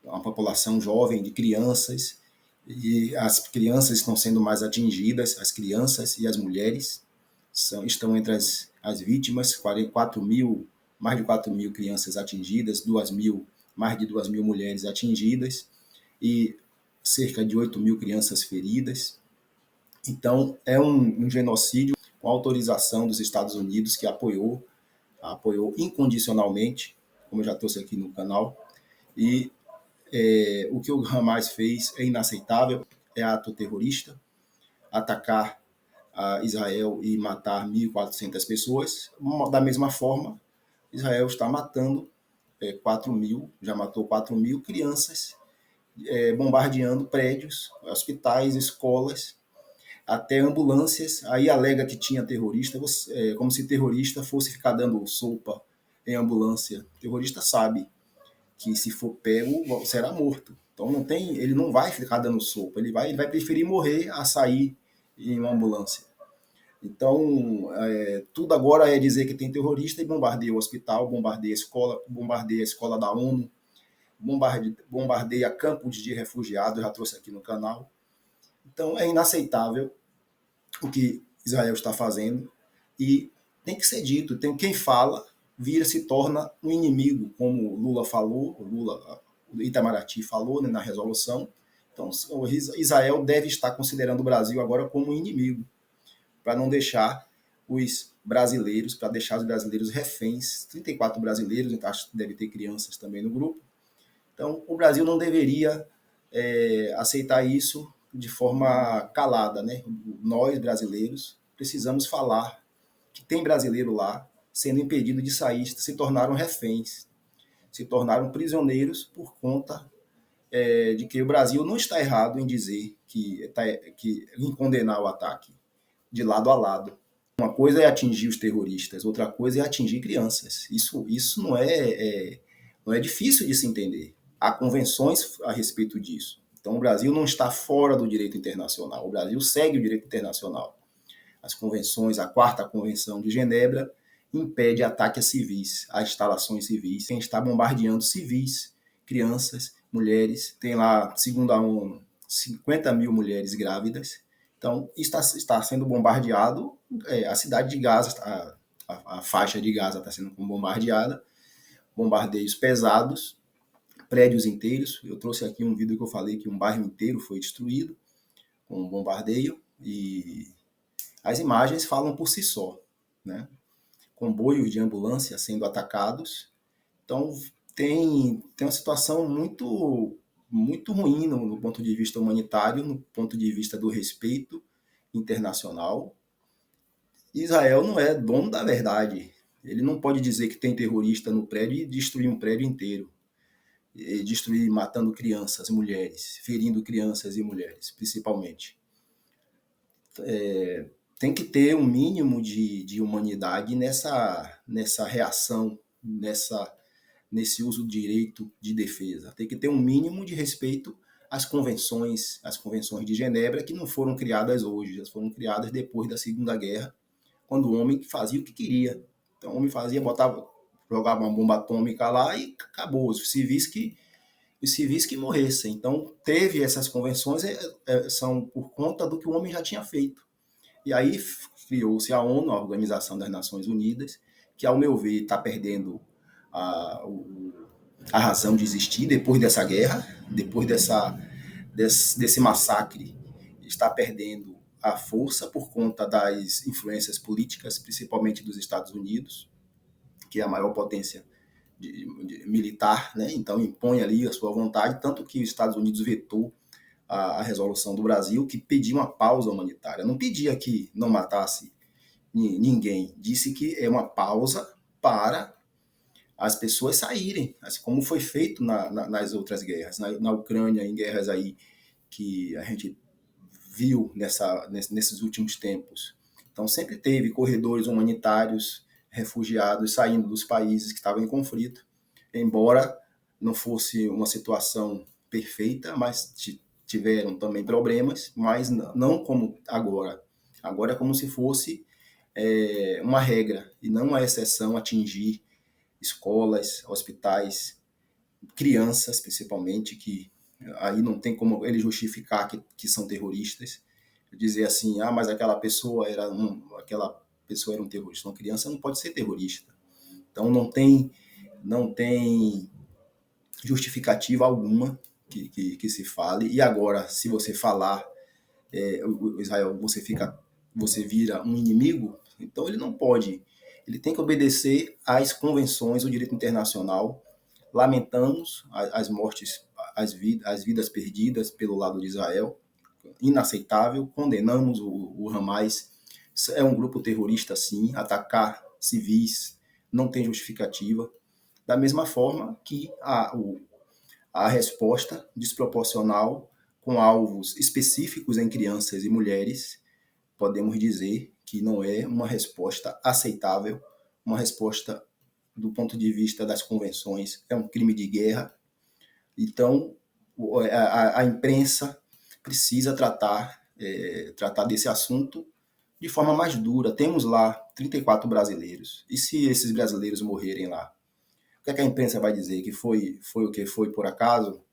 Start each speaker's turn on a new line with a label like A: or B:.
A: uma população jovem de crianças, e as crianças estão sendo mais atingidas, as crianças e as mulheres estão entre as vítimas, 4 mil, mais de 4 mil crianças atingidas, 2 mil, mais de 2 mil mulheres atingidas e cerca de 8 mil crianças feridas. Então, é um genocídio com autorização dos Estados Unidos, que apoiou incondicionalmente, como eu já trouxe aqui no canal, e o que o Hamas fez é inaceitável, é ato terrorista, atacar a Israel e matar 1.400 pessoas. Da mesma forma, Israel está matando 4 mil, já matou 4 mil crianças, bombardeando prédios, hospitais, escolas, até ambulâncias. Aí alega que tinha terrorista, como se terrorista fosse ficar dando sopa em ambulância. O terrorista sabe que se for pego, será morto. Então ele não vai ficar dando sopa, ele vai preferir morrer a sair em uma ambulância. Então, tudo agora é dizer que tem terrorista e bombardeia o hospital, bombardeia a escola da ONU, bombardeia campos de refugiados, já trouxe aqui no canal. Então, é inaceitável o que Israel está fazendo e tem que ser dito. Quem fala se torna um inimigo, como Lula falou, o Itamaraty falou, né, na resolução. Então, Israel deve estar considerando o Brasil agora como um inimigo, para não deixar os brasileiros reféns, 34 brasileiros, então acho que deve ter crianças também no grupo. Então, o Brasil não deveria aceitar isso de forma calada, né? Nós, brasileiros, precisamos falar que tem brasileiro lá sendo impedido de sair, se tornaram reféns, se tornaram prisioneiros por conta de que o Brasil não está errado em dizer em condenar o ataque de lado a lado. Uma coisa é atingir os terroristas, outra coisa é atingir crianças. Isso não é difícil de se entender. Há convenções a respeito disso. Então, o Brasil não está fora do direito internacional. O Brasil segue o direito internacional. As convenções, a 4ª Convenção de Genebra impede ataque a civis, a instalações civis. Quem está bombardeando civis, crianças, mulheres. Tem lá, segundo a ONU, 50 mil mulheres grávidas. Então, está sendo bombardeado a cidade de Gaza, a faixa de Gaza está sendo bombardeada, bombardeios pesados, prédios inteiros. Eu trouxe aqui um vídeo que eu falei que um bairro inteiro foi destruído com um bombardeio e as imagens falam por si só, né? Comboios de ambulância sendo atacados. Então, tem uma situação muito, muito ruim no ponto de vista humanitário, no ponto de vista do respeito internacional. Israel não é dono da verdade. Ele não pode dizer que tem terrorista no prédio e destruir um prédio inteiro. E destruir matando crianças, mulheres, ferindo crianças e mulheres, principalmente. Tem que ter um mínimo de humanidade nessa reação, nesse uso do direito de defesa. Tem que ter um mínimo de respeito às convenções de Genebra, que não foram criadas hoje, elas foram criadas depois da Segunda Guerra, quando o homem fazia o que queria. Então o homem jogava uma bomba atômica lá e acabou. Os civis que morressem. Então teve essas convenções, são por conta do que o homem já tinha feito. E aí criou-se a ONU, a Organização das Nações Unidas, que, ao meu ver, está perdendo a razão de existir depois dessa guerra, depois desse massacre, está perdendo a força por conta das influências políticas, principalmente dos Estados Unidos, que é a maior potência militar, né? Então impõe ali a sua vontade, tanto que os Estados Unidos vetou a resolução do Brasil, que pedia uma pausa humanitária. Não pedia que não matasse ninguém, disse que é uma pausa para as pessoas saírem, assim como foi feito nas outras guerras, na Ucrânia, em guerras aí que a gente viu nesses últimos tempos. Então sempre teve corredores humanitários, refugiados saindo dos países que estavam em conflito, embora não fosse uma situação perfeita, mas tiveram também problemas, mas não como agora. Agora é como se fosse uma regra e não uma exceção atingir escolas, hospitais, crianças, principalmente, que aí não tem como ele justificar que são terroristas, dizer assim, mas aquela pessoa era um terrorista. Uma criança não pode ser terrorista. Então não tem justificativa alguma que se fale. E agora, se você falar, o Israel, você vira um inimigo, então ele não pode. Ele tem que obedecer às convenções do direito internacional. Lamentamos as mortes, as vidas perdidas pelo lado de Israel, inaceitável. Condenamos o Hamas. É um grupo terrorista, sim. Atacar civis não tem justificativa. Da mesma forma que a resposta desproporcional com alvos específicos em crianças e mulheres, podemos dizer que não é uma resposta aceitável, uma resposta do ponto de vista das convenções, é um crime de guerra. Então, a imprensa precisa tratar desse assunto de forma mais dura. Temos lá 34 brasileiros. E se esses brasileiros morrerem lá? O que a imprensa vai dizer? Que foi o que foi por acaso?